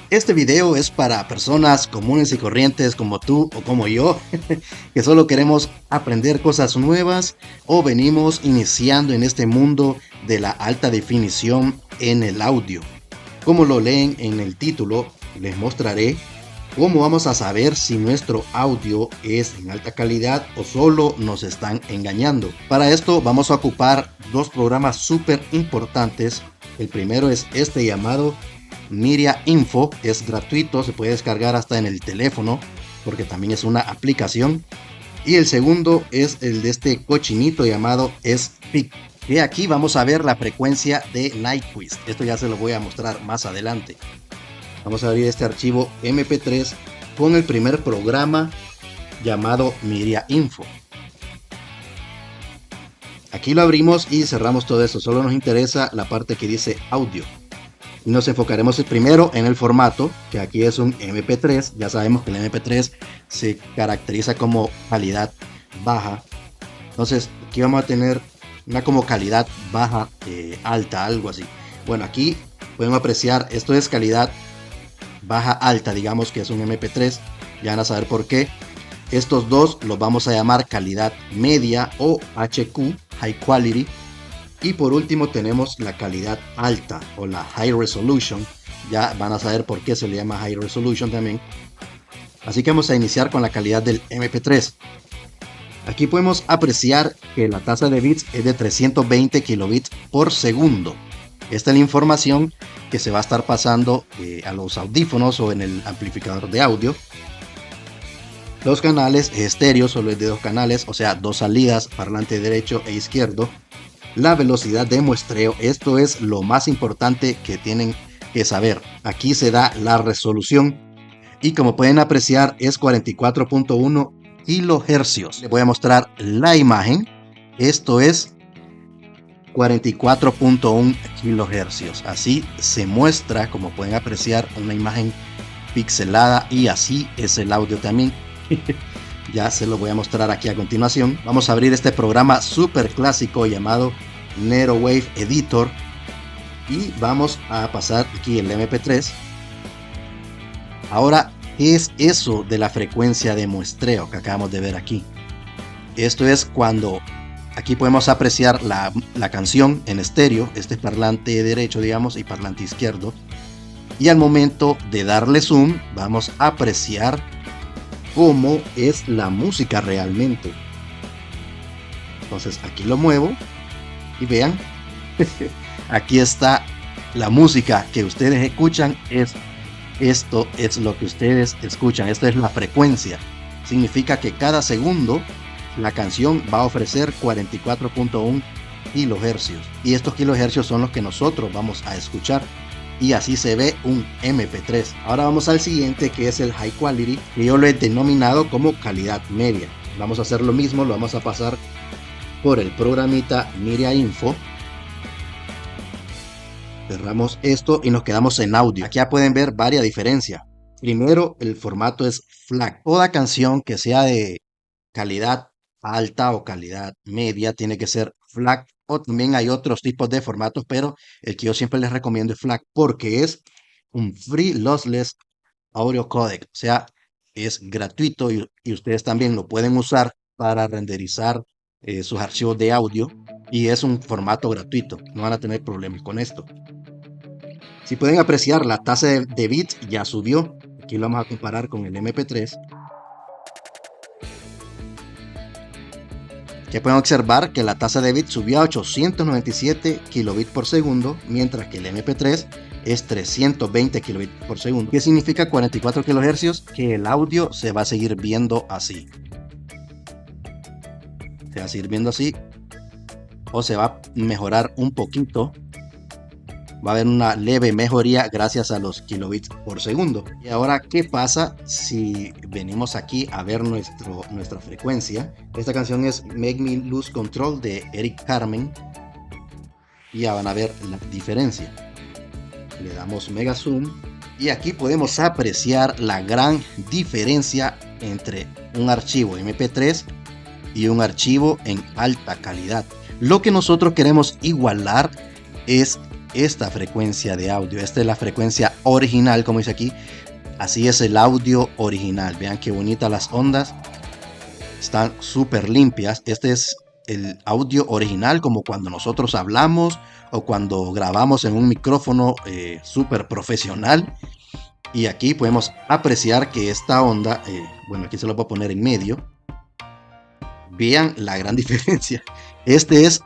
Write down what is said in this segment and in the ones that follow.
Este video es para personas comunes y corrientes como tú o como yo, que solo queremos aprender cosas nuevas o venimos iniciando en este mundo de la alta definición en el audio. Como lo leen en el título, les mostraré cómo vamos a saber si nuestro audio es en alta calidad o solo nos están engañando. Para esto vamos a ocupar dos programas súper importantes. El primero es este llamado Media Info, es gratuito, se puede descargar hasta en el teléfono porque también es una aplicación. Y el segundo es el de este cochinito llamado Speak. Y aquí vamos a ver la frecuencia de Nyquist. Esto ya se lo voy a mostrar más adelante. Vamos a abrir este archivo MP3 con el primer programa llamado Media Info. Aquí lo abrimos y cerramos todo esto. Solo nos interesa la parte que dice audio. Y nos enfocaremos primero en el formato, que aquí es un MP3. Ya sabemos que el MP3 se caracteriza como calidad baja. Entonces aquí vamos a tener una como calidad baja, alta, algo así. Bueno, aquí podemos apreciar, esto es calidad baja alta, digamos que es un MP3. Ya van a saber por qué. Estos dos los vamos a llamar calidad media o HQ, High Quality. Y por último tenemos la calidad alta o la High Resolution. Ya van a saber por qué se le llama High Resolution también. Así que vamos a iniciar con la calidad del MP3. Aquí podemos apreciar que la tasa de bits es de 320 kilobits por segundo. Esta es la información que se va a estar pasando a los audífonos o en el amplificador de audio. Los canales estéreo solo es de dos canales, o sea, dos salidas, parlante derecho e izquierdo. La velocidad de muestreo, esto es lo más importante que tienen que saber. Aquí se da la resolución y como pueden apreciar es 44.1 kilohercios. Les voy a mostrar la imagen. Esto es 44.1 kilohercios. Así se muestra, como pueden apreciar, una imagen pixelada y así es el audio también. Ya se lo voy a mostrar aquí a continuación. Vamos a abrir este programa súper clásico llamado Neurowave Editor y vamos a pasar aquí el MP3. Ahora, ¿qué es eso de la frecuencia de muestreo que acabamos de ver aquí? Esto es cuando aquí podemos apreciar la canción en estéreo. Este es parlante derecho, digamos, y parlante izquierdo. Y al momento de darle zoom, vamos a apreciar cómo es la música realmente. Entonces aquí lo muevo y vean, aquí está la música que ustedes escuchan. Esto es lo que ustedes escuchan, esta es la frecuencia. Significa que cada segundo la canción va a ofrecer 44.1 kilohercios y estos kilohercios son los que nosotros vamos a escuchar. Y así se ve un MP3. Ahora vamos al siguiente, que es el High Quality, que yo lo he denominado como calidad media. Vamos a hacer lo mismo, lo vamos a pasar por el programita Media Info. Cerramos esto y nos quedamos en audio. Aquí ya pueden ver varias diferencias. Primero, el formato es FLAC. Toda canción que sea de calidad alta o calidad media tiene que ser FLAC. O también hay otros tipos de formatos, pero el que yo siempre les recomiendo es FLAC porque es un Free Lossless Audio Codec. O sea, es gratuito y ustedes también lo pueden usar para renderizar sus archivos de audio. Y es un formato gratuito. No van a tener problemas con esto. Si pueden apreciar, la tasa de bits ya subió. Aquí lo vamos a comparar con el MP3. Que pueden observar que la tasa de bits subió a 897 kilobits por segundo, mientras que el MP3 es 320 kilobits por segundo. ¿Qué significa 44 kilohercios? Que el audio se va a seguir viendo así. Se va a seguir viendo así. O se va a mejorar un poquito. Va a haber una leve mejoría gracias a los kilobits por segundo. Y ahora, ¿qué pasa si venimos aquí a ver nuestra frecuencia? Esta canción es Make Me Lose Control de Eric Carmen. Y ya van a ver la diferencia. Le damos mega zoom. Y aquí podemos apreciar la gran diferencia entre un archivo MP3 y un archivo en alta calidad. Lo que nosotros queremos igualar es esta frecuencia de audio. Esta es la frecuencia original, como dice aquí. Así es el audio original. Vean qué bonitas las ondas. Están súper limpias. Este es el audio original, como cuando nosotros hablamos o cuando grabamos en un micrófono súper profesional. Y aquí podemos apreciar que esta onda, bueno, aquí se lo voy a poner en medio. Vean la gran diferencia. Este es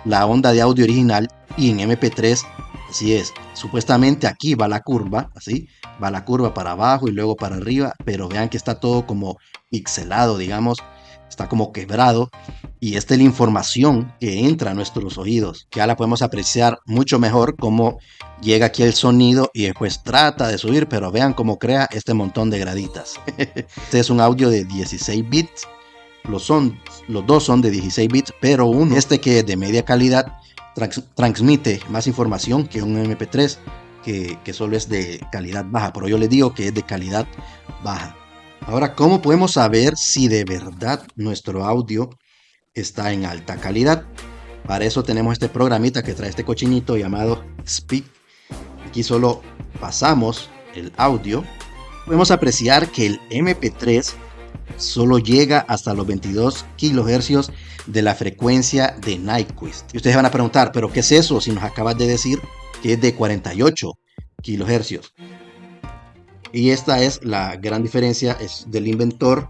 la onda de audio original y en MP3 así es. Supuestamente aquí va la curva, así, va la curva para abajo y luego para arriba, pero vean que está todo como pixelado, digamos, está como quebrado. Y esta es la información que entra a nuestros oídos. Ya la podemos apreciar mucho mejor cómo llega aquí el sonido y después trata de subir, pero vean cómo crea este montón de graditas. Este es un audio de 16 bits. Los dos son de 16 bits, pero uno, este que es de media calidad, transmite más información que un MP3 que solo es de calidad baja, pero yo les digo que es de calidad baja. Ahora, ¿cómo podemos saber si de verdad nuestro audio está en alta calidad? Para eso tenemos este programita que trae este cochinito llamado Speak. Aquí solo pasamos el audio. Podemos apreciar que el MP3 solo llega hasta los 22 kHz de la frecuencia de Nyquist. Y ustedes van a preguntar, ¿pero qué es eso? Si nos acabas de decir que es de 48 kHz. Y esta es la gran diferencia, es del inventor.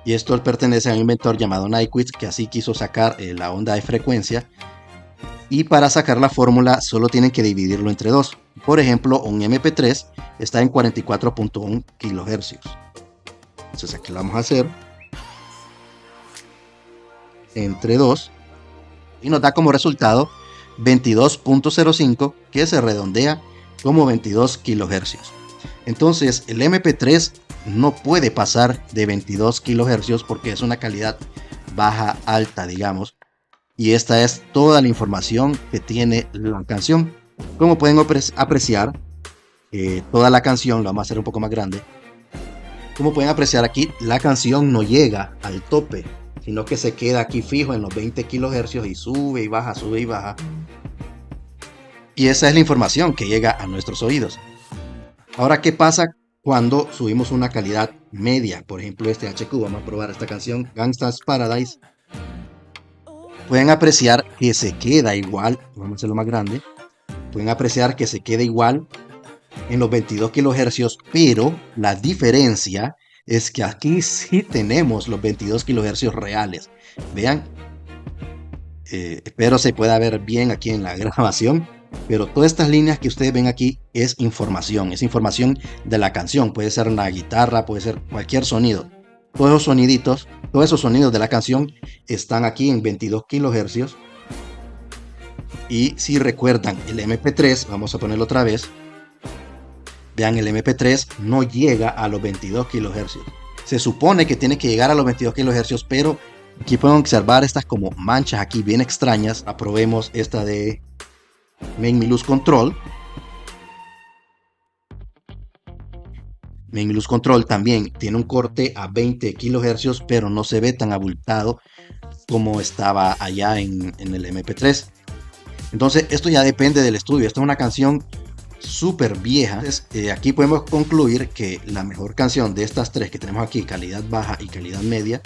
Y esto pertenece a un inventor llamado Nyquist, que así quiso sacar la onda de frecuencia. Y para sacar la fórmula solo tienen que dividirlo entre dos. Por ejemplo, un MP3 está en 44.1 kHz. Entonces aquí lo vamos a hacer entre 2 y nos da como resultado 22.05, que se redondea como 22 kHz. Entonces el MP3 no puede pasar de 22 kHz porque es una calidad baja alta, digamos, y esta es toda la información que tiene la canción. Como pueden apreciar, toda la canción, lo vamos a hacer un poco más grande. Como pueden apreciar aquí, la canción no llega al tope, sino que se queda aquí fijo en los 20 kHz y sube y baja, sube y baja. Y esa es la información que llega a nuestros oídos. Ahora, ¿qué pasa cuando subimos una calidad media? Por ejemplo, este HQ, vamos a probar esta canción, Gangsta's Paradise. Pueden apreciar que se queda igual, vamos a hacerlo más grande. Pueden apreciar que se queda igual en los 22 kHz, pero la diferencia es que aquí sí tenemos los 22 kHz reales. Vean, espero se pueda ver bien aquí en la grabación, pero todas estas líneas que ustedes ven aquí es información de la canción. Puede ser una guitarra, puede ser cualquier sonido. Todos esos soniditos, todos esos sonidos de la canción están aquí en 22 kHz. Y si recuerdan el MP3, vamos a ponerlo otra vez. Vean, el MP3 no llega a los 22 kHz. Se supone que tiene que llegar a los 22 kHz, pero aquí pueden observar estas como manchas aquí bien extrañas. Aprobemos esta de Make Me Lose Control. Make Me Lose Control también tiene un corte a 20 kHz, pero no se ve tan abultado como estaba allá en el MP3. Entonces esto ya depende del estudio. Esta es una canción súper vieja. Aquí podemos concluir que la mejor canción de estas tres que tenemos aquí, calidad baja y calidad media,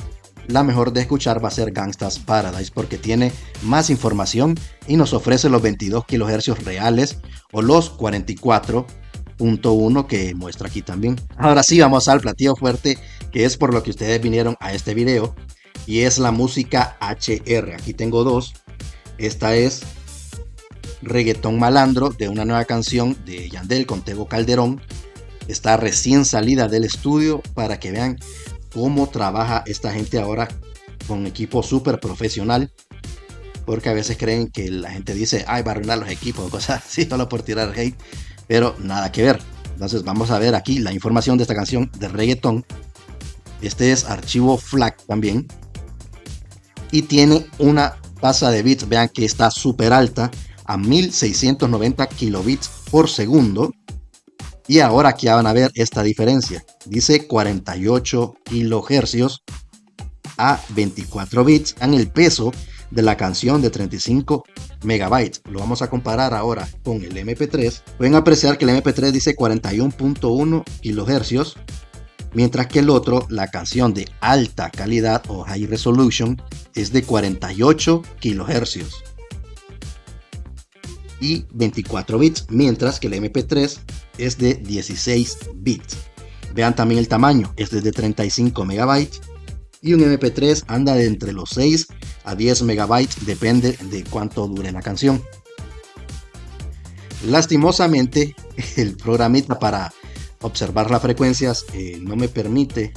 la mejor de escuchar va a ser Gangsta's Paradise, porque tiene más información y nos ofrece los 22 kHz reales o los 44.1 que muestra aquí también. Ahora sí, vamos al platillo fuerte, que es por lo que ustedes vinieron a este video, y es la música HR. Aquí tengo dos. Esta es Reggaetón Malandro, de una nueva canción de Yandel con Tego Calderón. Está recién salida del estudio, para que vean cómo trabaja esta gente ahora con equipo súper profesional, porque a veces creen que la gente dice, ay, va a arruinar los equipos, cosas así, solo por tirar hate, pero nada que ver. Entonces vamos a ver aquí la información de esta canción de reggaetón. Este es archivo FLAC también, y tiene una tasa de bits, vean que está súper alta, a 1690 kilobits por segundo. Y ahora aquí van a ver esta diferencia. Dice 48 kHz a 24 bits. En el peso de la canción de 35 megabytes. Lo vamos a comparar ahora con el MP3. Pueden apreciar que el MP3 dice 41.1 kilohercios, mientras que el otro, la canción de alta calidad o high resolution, es de 48 kilohercios y 24 bits, mientras que el MP3 es de 16 bits. Vean también el tamaño, este es de 35 megabytes y un MP3 anda de entre los 6 a 10 megabytes, depende de cuánto dure la canción. Lastimosamente, el programita para observar las frecuencias no me permite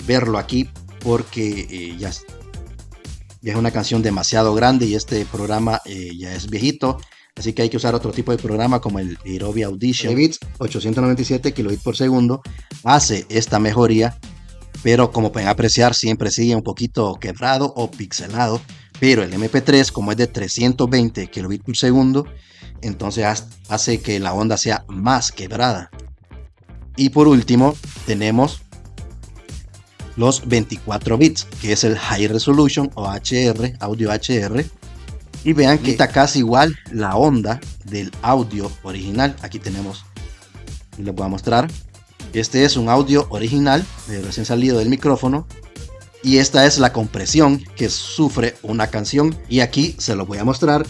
verlo aquí porque ya es una canción demasiado grande y este programa ya es viejito, así que hay que usar otro tipo de programa como el Adobe Audition. Bits 897 kilobits por segundo hace esta mejoría, pero como pueden apreciar siempre sigue un poquito quebrado o pixelado, pero el MP3 como es de 320 kilobits por segundo, entonces hace que la onda sea más quebrada. Y por último tenemos los 24 bits, que es el High Resolution o HR, audio HR. Y vean que está casi igual la onda del audio original. Aquí tenemos, les voy a mostrar. Este es un audio original, recién salido del micrófono. Y esta es la compresión que sufre una canción. Y aquí se lo voy a mostrar.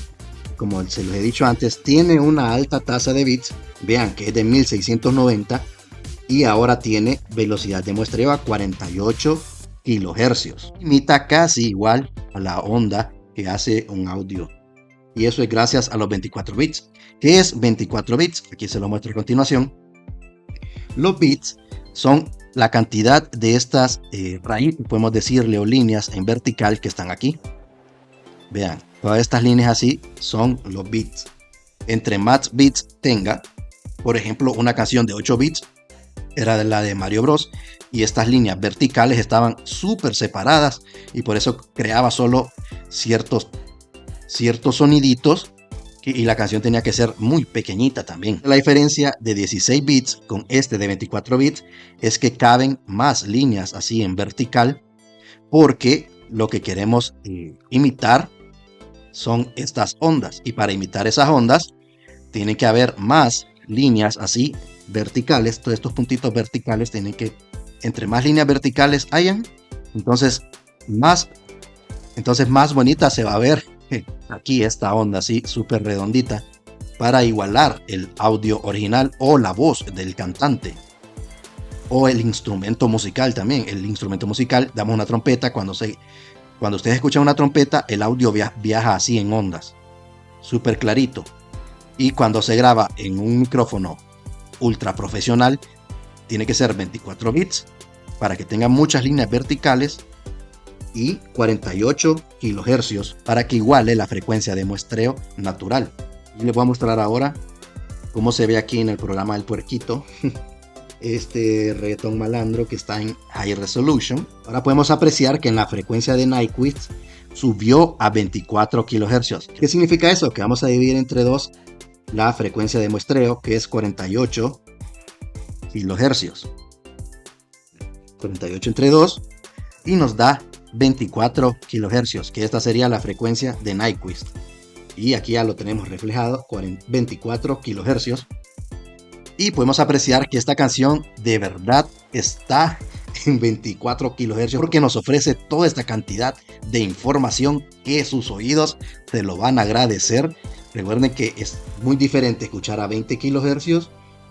Como se los he dicho antes, tiene una alta tasa de bits. Vean que es de 1690. Y ahora tiene velocidad de muestreo a 48 kilohercios. Imita casi igual a la onda que hace un audio. Y eso es gracias a los 24 bits. ¿Qué es 24 bits? Aquí se lo muestro a continuación. Los bits son la cantidad de estas raíces, podemos decirle, o líneas en vertical que están aquí. Vean, todas estas líneas así son los bits. Entre más bits tenga, por ejemplo, una canción de 8 bits, era de la de Mario Bros. Y estas líneas verticales estaban súper separadas y por eso creaba solo ciertos soniditos y la canción tenía que ser muy pequeñita también. La diferencia de 16 bits con este de 24 bits es que caben más líneas así en vertical, porque lo que queremos imitar son estas ondas, y para imitar esas ondas tiene que haber más líneas así verticales. Todos estos puntitos verticales tienen que, entre más líneas verticales hayan, entonces más bonita se va a ver aquí esta onda así súper redondita, para igualar el audio original o la voz del cantante o el instrumento musical. También el instrumento musical, damos una trompeta, cuando ustedes escuchan una trompeta, el audio viaja así en ondas súper clarito, y cuando se graba en un micrófono ultra profesional tiene que ser 24 bits para que tenga muchas líneas verticales y 48 kilohercios para que iguale la frecuencia de muestreo natural. Y les voy a mostrar ahora cómo se ve aquí en el programa del puerquito este reggaetón malandro que está en High Resolution. Ahora podemos apreciar que en la frecuencia de Nyquist subió a 24 kilohercios. ¿Qué significa eso? Que vamos a dividir entre 2 la frecuencia de muestreo, que es 48 kilohercios. 48 entre 2 y nos da 24 kilohercios, que esta sería la frecuencia de Nyquist. Y aquí ya lo tenemos reflejado, 24 kilohercios. Y podemos apreciar que esta canción de verdad está en 24 kilohercios, porque nos ofrece toda esta cantidad de información que sus oídos se lo van a agradecer. Recuerden que es muy diferente escuchar a 20 kilohercios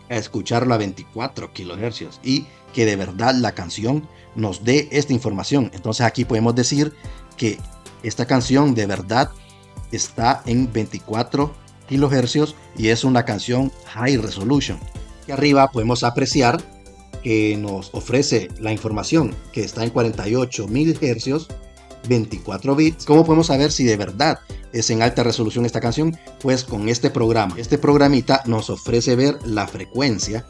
a escucharlo a 24 kilohercios, y que de verdad la canción nos dé esta información. Entonces aquí podemos decir que esta canción de verdad está en 24 kilohercios y es una canción High Resolution. Aquí arriba podemos apreciar que nos ofrece la información que está en 48.000 hercios, 24 bits. ¿Cómo podemos saber si de verdad es en alta resolución esta canción? Pues con este programa. Este programita nos ofrece ver la frecuencia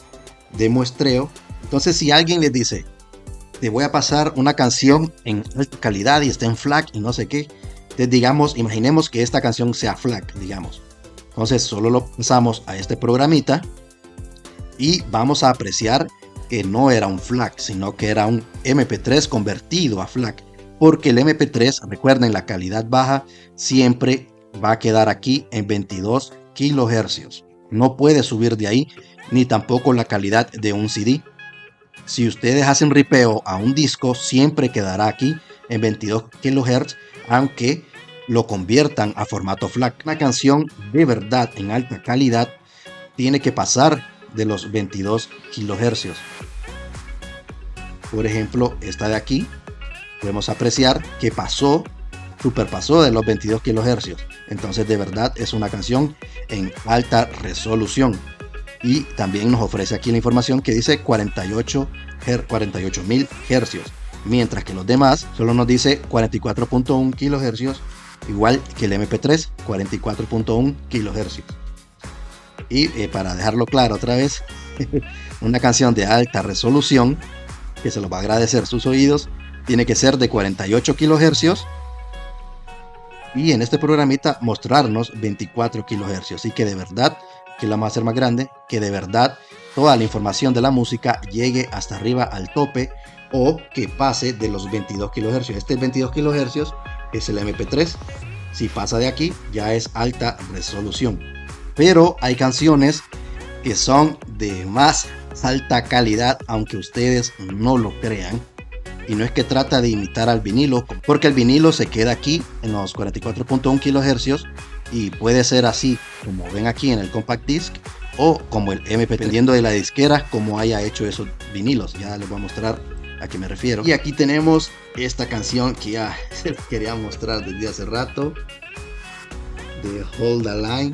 de muestreo. Entonces, si alguien les dice, te voy a pasar una canción en alta calidad y está en FLAC y no sé qué, entonces digamos, imaginemos que esta canción sea FLAC, digamos. Entonces solo lo pasamos a este programita y vamos a apreciar que no era un FLAC, sino que era un MP3 convertido a FLAC. porque el MP3, recuerden, la calidad baja siempre va a quedar aquí en 22 kHz. No puede subir de ahí, ni tampoco la calidad de un CD. Si ustedes hacen ripeo a un disco, siempre quedará aquí en 22 kHz, aunque lo conviertan a formato FLAC. Una canción de verdad en alta calidad tiene que pasar de los 22 kHz. Por ejemplo, esta de aquí, podemos apreciar que superpasó de los 22 kHz. Entonces de verdad es una canción en alta resolución. Y también nos ofrece aquí la información que dice 48.000 Hz, mientras que los demás solo nos dice 44.1 kHz, igual que el MP3, 44.1 kHz. Y para dejarlo claro otra vez, una canción de alta resolución, que se los va a agradecer sus oídos, tiene que ser de 48 kHz, y en este programita mostrarnos 24 kHz. Así que de verdad que la vamos a hacer más grande, que de verdad toda la información de la música llegue hasta arriba al tope, o que pase de los 22 kHz. Este 22 kHz es el MP3. Si pasa de aquí ya es alta resolución. Pero hay canciones que son de más alta calidad, aunque ustedes no lo crean. Y no es que trata de imitar al vinilo, porque el vinilo se queda aquí en los 44.1 kHz y puede ser así como ven aquí en el compact disc, o como el MP3, dependiendo de la disquera como haya hecho esos vinilos. Ya les voy a mostrar a qué me refiero. Y aquí tenemos esta canción que ya se les quería mostrar desde hace rato, de Hold the Line.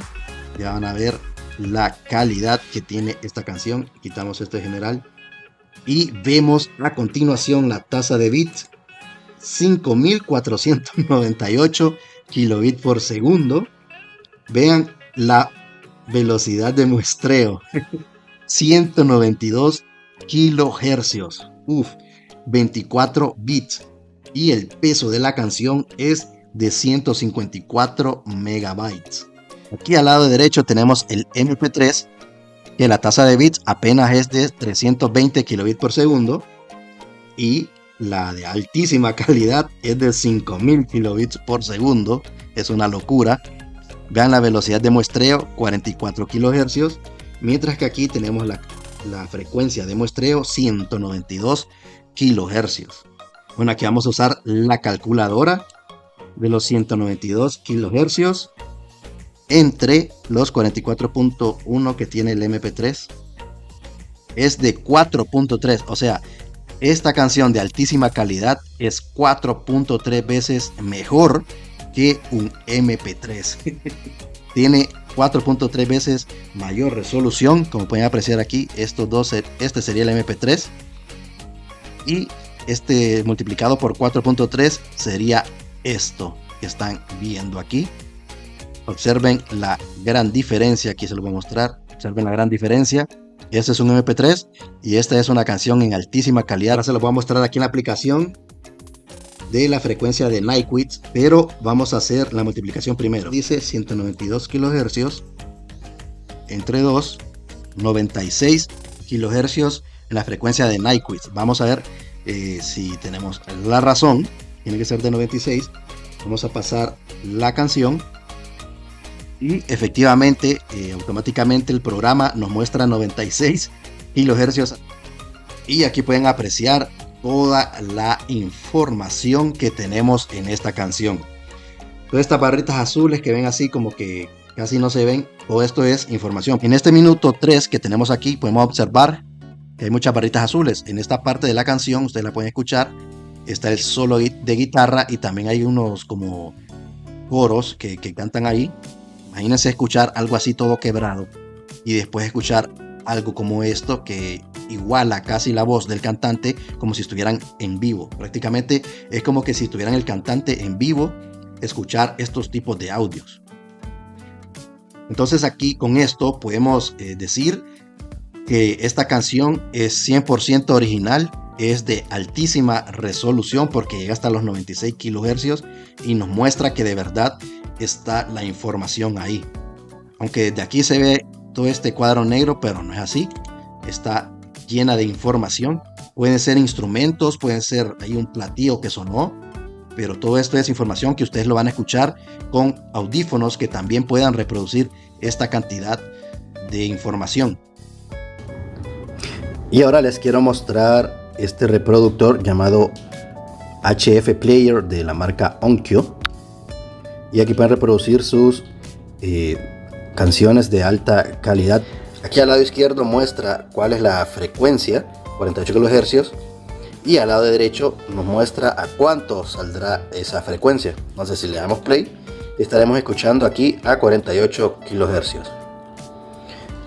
Ya van a ver la calidad que tiene esta canción. Quitamos este general y vemos a continuación la tasa de bits, 5498 kilobits por segundo. Vean la velocidad de muestreo, 192 kilohercios, 24 bits, y el peso de la canción es de 154 megabytes. Aquí al lado derecho tenemos el MP3, que la tasa de bits apenas es de 320 kilobits por segundo, y la de altísima calidad es de 5000 kilobits por segundo. Es una locura. Vean la velocidad de muestreo, 44 kHz, mientras que aquí tenemos la frecuencia de muestreo, 192 kHz. Bueno, aquí vamos a usar la calculadora de los 192 kHz entre los 44.1 que tiene el MP3. Es de 4.3, o sea, esta canción de altísima calidad es 4.3 veces mejor que un MP3. Tiene 4.3 veces mayor resolución, como pueden apreciar aquí. Estos dos, este sería el MP3 y este multiplicado por 4.3 sería esto que están viendo aquí. Observen la gran diferencia. Aquí se lo voy a mostrar. Observen la gran diferencia. Este es un MP3 y esta es una canción en altísima calidad. Ahora se lo voy a mostrar aquí en la aplicación de la frecuencia de Nyquist, pero vamos a hacer la multiplicación primero. Dice 192 kHz entre 2, 96 kHz en la frecuencia de Nyquist. Vamos a ver si tenemos la razón. Tiene que ser de 96. Vamos a pasar la canción y efectivamente automáticamente el programa nos muestra 96 kHz, y aquí pueden apreciar toda la información que tenemos en esta canción. Todas estas barritas azules que ven así como que casi no se ven, todo esto es información. En este minuto 3 que tenemos aquí podemos observar que hay muchas barritas azules. En esta parte de la canción ustedes la pueden escuchar, está el solo de guitarra y también hay unos como coros que cantan ahí. Imagínense escuchar algo así todo quebrado y después escuchar algo como esto que iguala casi la voz del cantante, como si estuvieran en vivo. Prácticamente es como que si estuvieran el cantante en vivo, escuchar estos tipos de audios. Entonces aquí con esto podemos decir que esta canción es 100% original, es de altísima resolución porque llega hasta los 96 kHz y nos muestra que de verdad está la información ahí. Aunque de aquí se ve todo este cuadro negro, pero no es así. Está llena de información. Pueden ser instrumentos, pueden ser, hay un platillo que sonó, pero todo esto es información que ustedes lo van a escuchar con audífonos que también puedan reproducir esta cantidad de información. Y ahora les quiero mostrar este reproductor llamado HF Player de la marca Onkyo, y aquí pueden reproducir sus canciones de alta calidad. Aquí al lado izquierdo muestra cuál es la frecuencia, 48 kHz, y al lado derecho nos muestra a cuánto saldrá esa frecuencia. Entonces, si le damos play, estaremos escuchando aquí a 48 kHz.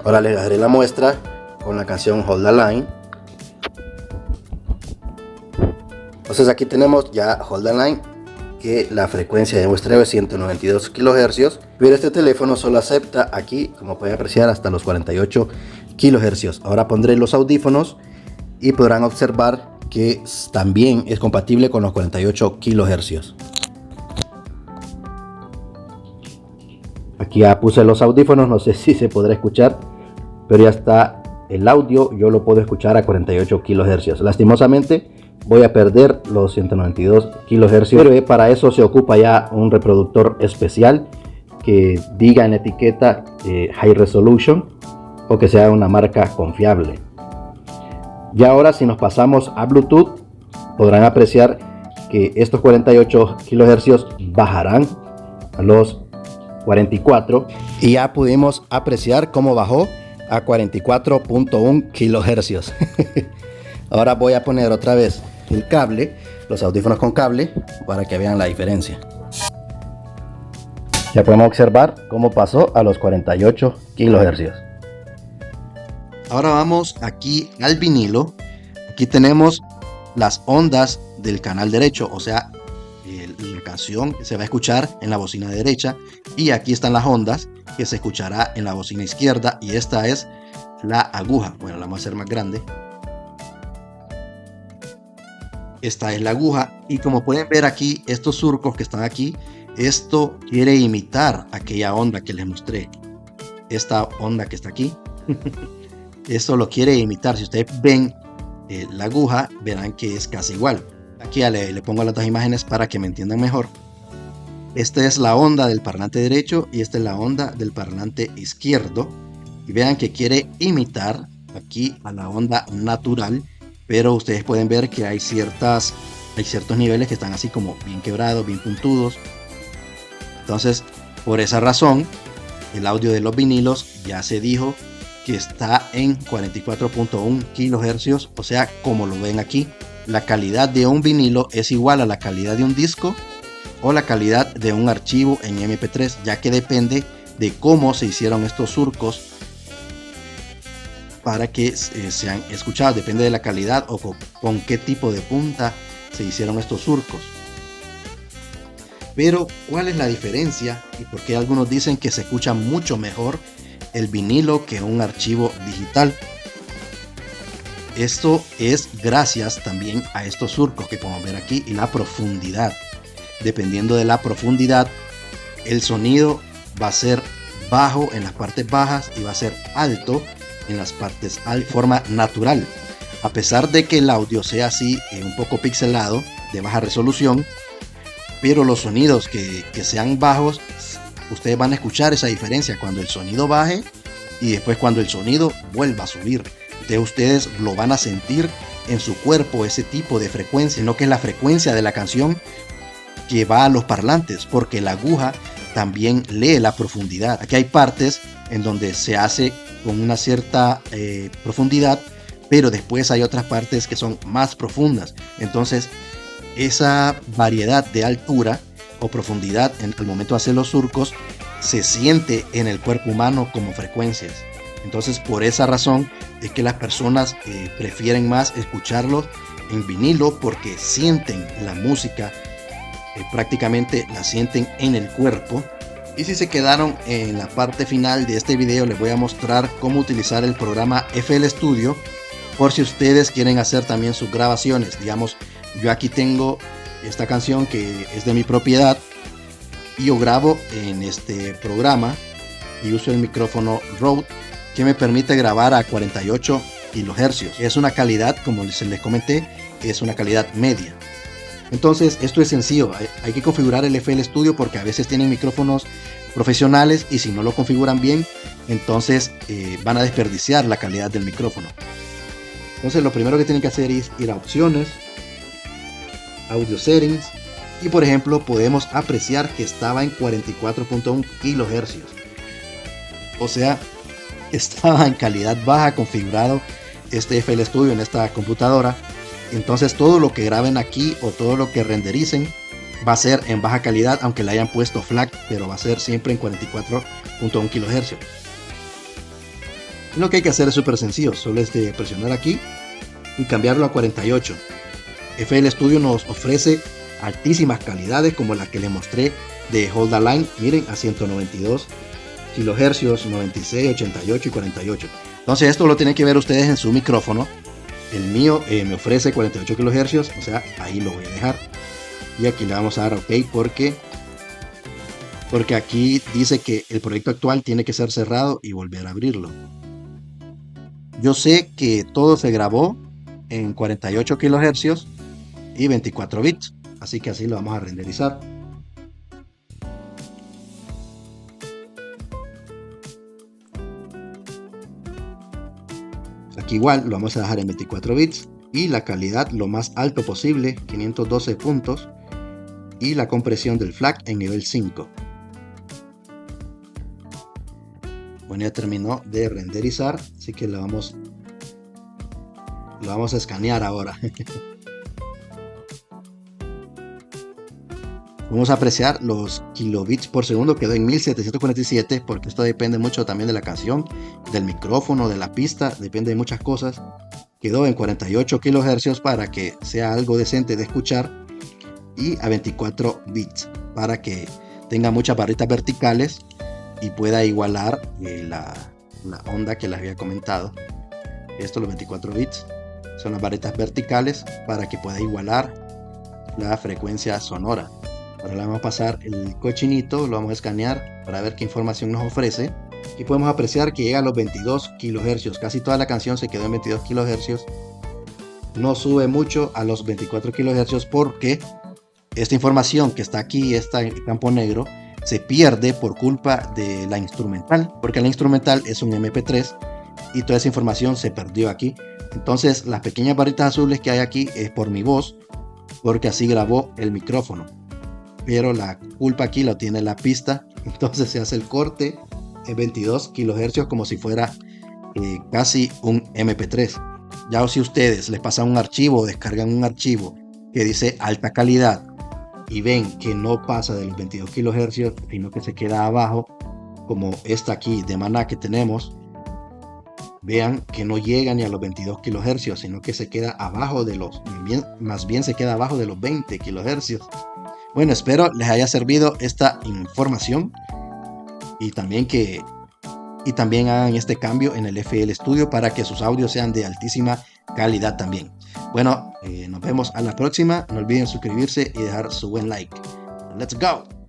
Ahora les daré la muestra con la canción Hold the Line. Entonces aquí tenemos ya Hold the Line, que la frecuencia de muestreo es 192 kHz, pero este teléfono solo acepta aquí, como pueden apreciar, hasta los 48 kHz. Ahora pondré los audífonos y podrán observar que también es compatible con los 48 kHz. Aquí ya puse los audífonos, no sé si se podrá escuchar, pero ya está el audio, yo lo puedo escuchar a 48 kHz. Lastimosamente voy a perder los 192 kHz, pero para eso se ocupa ya un reproductor especial que diga en la etiqueta High Resolution, o que sea una marca confiable. Y ahora, si nos pasamos a Bluetooth, podrán apreciar que estos 48 kHz bajarán a los 44, y ya pudimos apreciar cómo bajó a 44.1 kHz. Ahora voy a poner otra vez el cable, los audífonos con cable, para que vean la diferencia. Ya podemos observar cómo pasó a los 48 kHz. Ahora vamos aquí al vinilo. Aquí tenemos las ondas del canal derecho, o sea, la canción que se va a escuchar en la bocina derecha, y aquí están las ondas que se escuchará en la bocina izquierda, y esta es la aguja. Bueno, la vamos a hacer más grande. Esta es la aguja, y como pueden ver aquí, estos surcos que están aquí, esto quiere imitar aquella onda que les mostré. Esta onda que está aquí, esto lo quiere imitar. Si ustedes ven la aguja, verán que es casi igual. Aquí ya le pongo las dos imágenes para que me entiendan mejor. Esta es la onda del parlante derecho y esta es la onda del parlante izquierdo. Y vean que quiere imitar aquí a la onda natural, pero ustedes pueden ver que hay ciertos niveles que están así como bien quebrados, bien puntudos. Entonces, por esa razón, el audio de los vinilos ya se dijo que está en 44.1 kHz, o sea, como lo ven aquí, la calidad de un vinilo es igual a la calidad de un disco o la calidad de un archivo en MP3, ya que depende de cómo se hicieron estos surcos para que sean escuchados. Depende de la calidad o con qué tipo de punta se hicieron estos surcos. Pero ¿cuál es la diferencia y por qué algunos dicen que se escucha mucho mejor el vinilo que un archivo digital? Esto es gracias también a estos surcos que podemos ver aquí y la profundidad. Dependiendo de la profundidad, el sonido va a ser bajo en las partes bajas y va a ser alto en las partes altas, de forma natural. A pesar de que el audio sea así, un poco pixelado, de baja resolución, pero los sonidos que sean bajos, ustedes van a escuchar esa diferencia cuando el sonido baje y después cuando el sonido vuelva a subir. Entonces ustedes lo van a sentir en su cuerpo, ese tipo de frecuencia, no que es la frecuencia de la canción que va a los parlantes, porque la aguja también lee la profundidad. Aquí hay partes en donde se hace con una cierta profundidad, pero después hay otras partes que son más profundas. Entonces esa variedad de altura o profundidad al momento de hacer los surcos se siente en el cuerpo humano como frecuencias. Entonces por esa razón es que las personas prefieren más escucharlos en vinilo, porque sienten la música, prácticamente la sienten en el cuerpo. Y si se quedaron en la parte final de este video, les voy a mostrar cómo utilizar el programa FL Studio, por si ustedes quieren hacer también sus grabaciones. Digamos, yo aquí tengo esta canción que es de mi propiedad y yo grabo en este programa y uso el micrófono Rode, que me permite grabar a 48 kHz. Es una calidad, como les comenté, es una calidad media. Entonces esto es sencillo, hay que configurar el FL Studio porque a veces tienen micrófonos profesionales y si no lo configuran bien, entonces van a desperdiciar la calidad del micrófono. Entonces lo primero que tienen que hacer es ir a opciones, audio settings, y por ejemplo podemos apreciar que estaba en 44.1 kHz. O sea, estaba en calidad baja configurado este FL Studio en esta computadora. Entonces todo lo que graben aquí o todo lo que rendericen va a ser en baja calidad, aunque le hayan puesto FLAC, pero va a ser siempre en 44.1 kHz. Lo que hay que hacer es súper sencillo, solo es de presionar aquí y cambiarlo a 48. FL Studio nos ofrece altísimas calidades como la que le mostré de Hold the Line, miren, a 192 kHz, 96, 88 y 48. Entonces esto lo tienen que ver ustedes en su micrófono. El mío me ofrece 48 kHz, o sea, ahí lo voy a dejar. Y aquí le vamos a dar OK porque aquí dice que el proyecto actual tiene que ser cerrado y volver a abrirlo. Yo sé que todo se grabó en 48 kHz y 24 bits, así que así lo vamos a renderizar. Aquí igual lo vamos a dejar en 24 bits y la calidad lo más alto posible, 512 puntos, y la compresión del FLAC en nivel 5. Bueno, ya terminó de renderizar, así que lo vamos a escanear ahora. Vamos a apreciar los kilobits por segundo, quedó en 1747, porque esto depende mucho también de la canción, del micrófono, de la pista, depende de muchas cosas. Quedó en 48 kHz para que sea algo decente de escuchar y a 24 bits para que tenga muchas barritas verticales y pueda igualar la onda que les había comentado. Esto, los 24 bits, son las barritas verticales para que pueda igualar la frecuencia sonora. Ahora le vamos a pasar el cochinito, lo vamos a escanear para ver qué información nos ofrece. Y podemos apreciar que llega a los 22 kHz. Casi toda la canción se quedó en 22 kHz. No sube mucho a los 24 kHz porque esta información que está aquí, este campo negro, se pierde por culpa de la instrumental. Porque la instrumental es un MP3 y toda esa información se perdió aquí. Entonces las pequeñas barritas azules que hay aquí es por mi voz, porque así grabó el micrófono. Pero la culpa aquí la tiene la pista, entonces se hace el corte en 22 kHz como si fuera casi un MP3. Ya si ustedes les pasan un archivo o descargan un archivo que dice alta calidad y ven que no pasa de los 22 kHz, sino que se queda abajo, como esta aquí de Maná que tenemos, vean que no llega ni a los 22 kHz, sino que se queda abajo de los, más bien se queda abajo de los 20 kHz. Bueno, espero les haya servido esta información y también hagan este cambio en el FL Studio para que sus audios sean de altísima calidad también. Bueno, nos vemos a la próxima. No olviden suscribirse y dejar su buen like. Let's go.